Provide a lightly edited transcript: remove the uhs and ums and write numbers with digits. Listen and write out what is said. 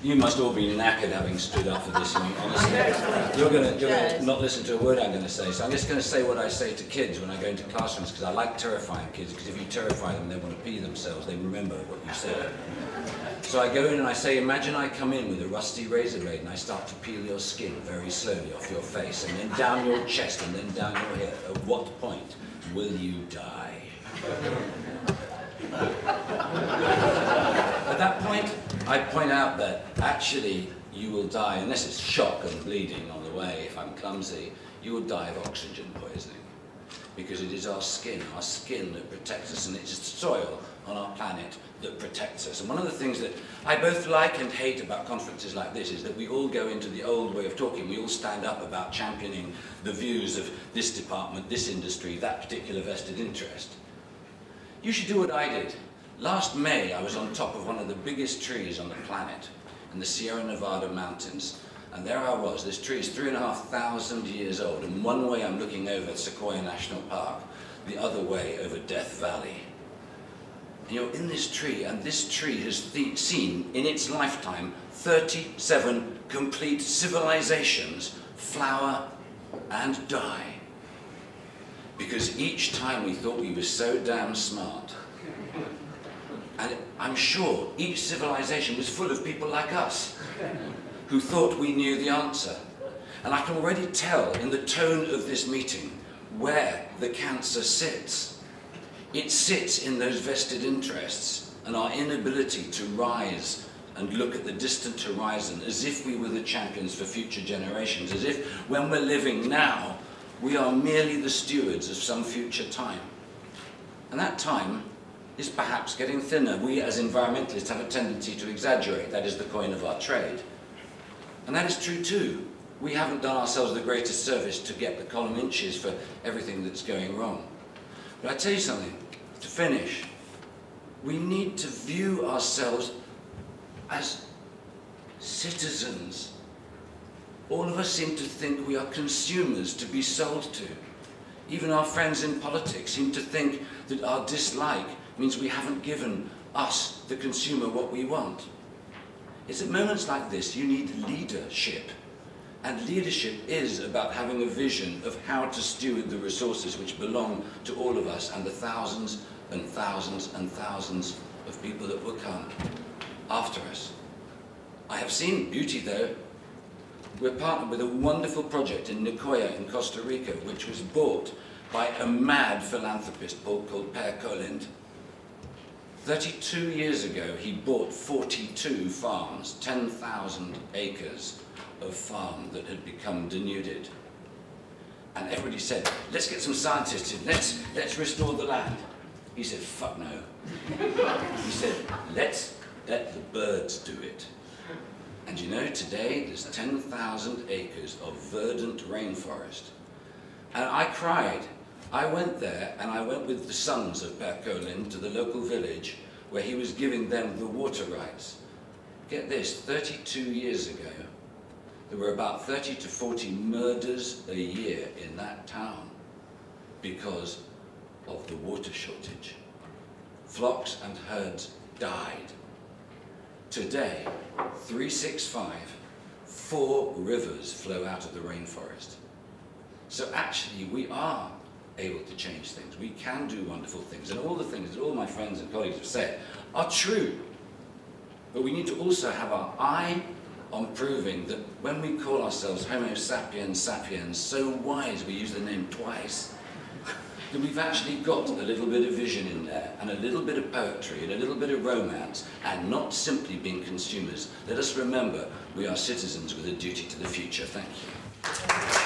You must all be knackered having stood up for this. I mean, honestly, you're going to not listen to a word I'm going to say. So I'm just going to say what I say to kids when I go into classrooms, because I like terrifying kids, because if you terrify them, they want to pee themselves. They remember what you said. So I go in and I say, imagine I come in with a rusty razor blade and I start to peel your skin very slowly off your face, and then down your chest, and then down your hip. At what point will you die? At that point, I point out that actually you will die, unless it's shock and bleeding on the way, if I'm clumsy, you will die of oxygen poisoning. Because it is our skin that protects us, and it's the soil on our planet that protects us. And one of the things that I both like and hate about conferences like this is that we all go into the old way of talking. We all stand up about championing the views of this department, this industry, that particular vested interest. You should do what I did. Last May, I was on top of one of the biggest trees on the planet in the Sierra Nevada mountains. And there I was. This tree is 3,500 years old. And one way I'm looking over Sequoia National Park, the other way over Death Valley. And you're in this tree, and this tree has seen, in its lifetime, 37 complete civilizations flower and die. Because each time we thought we were so damn smart. And I'm sure each civilization was full of people like us, who thought we knew the answer. And I can already tell in the tone of this meeting where the cancer sits. It sits in those vested interests and our inability to rise and look at the distant horizon as if we were the champions for future generations, as if when we're living now, we are merely the stewards of some future time. And that time is perhaps getting thinner. We as environmentalists have a tendency to exaggerate. That is the coin of our trade. And that is true too. We haven't done ourselves the greatest service to get the column inches for everything that's going wrong. But I tell you something, to finish, we need to view ourselves as citizens. All of us seem to think we are consumers to be sold to. Even our friends in politics seem to think that our dislike means we haven't given us, the consumer, what we want. It's at moments like this you need leadership. And leadership is about having a vision of how to steward the resources which belong to all of us and the thousands and thousands and thousands of people that will come after us. I have seen beauty though. We're partnered with a wonderful project in Nicoya in Costa Rica, which was bought by a mad philanthropist called Per Colind. 32 years ago, he bought 42 farms, 10,000 acres of farm that had become denuded. And everybody said, let's get some scientists in, let's restore the land. He said, fuck no. He said, let's let the birds do it. And you know, today there's 10,000 acres of verdant rainforest. And I cried. I went there, and I went with the sons of Per Colind to the local village where he was giving them the water rights. Get this, 32 years ago, there were about 30 to 40 murders a year in that town because of the water shortage. Flocks and herds died. Today, 365, 4 rivers flow out of the rainforest. So actually, we are able to change things. We can do wonderful things. And all the things that all my friends and colleagues have said are true. But we need to also have our eye on proving that when we call ourselves Homo sapiens sapiens, so wise we use the name twice, that we've actually got a little bit of vision in there, and a little bit of poetry, and a little bit of romance, and not simply being consumers. Let us remember we are citizens with a duty to the future. Thank you.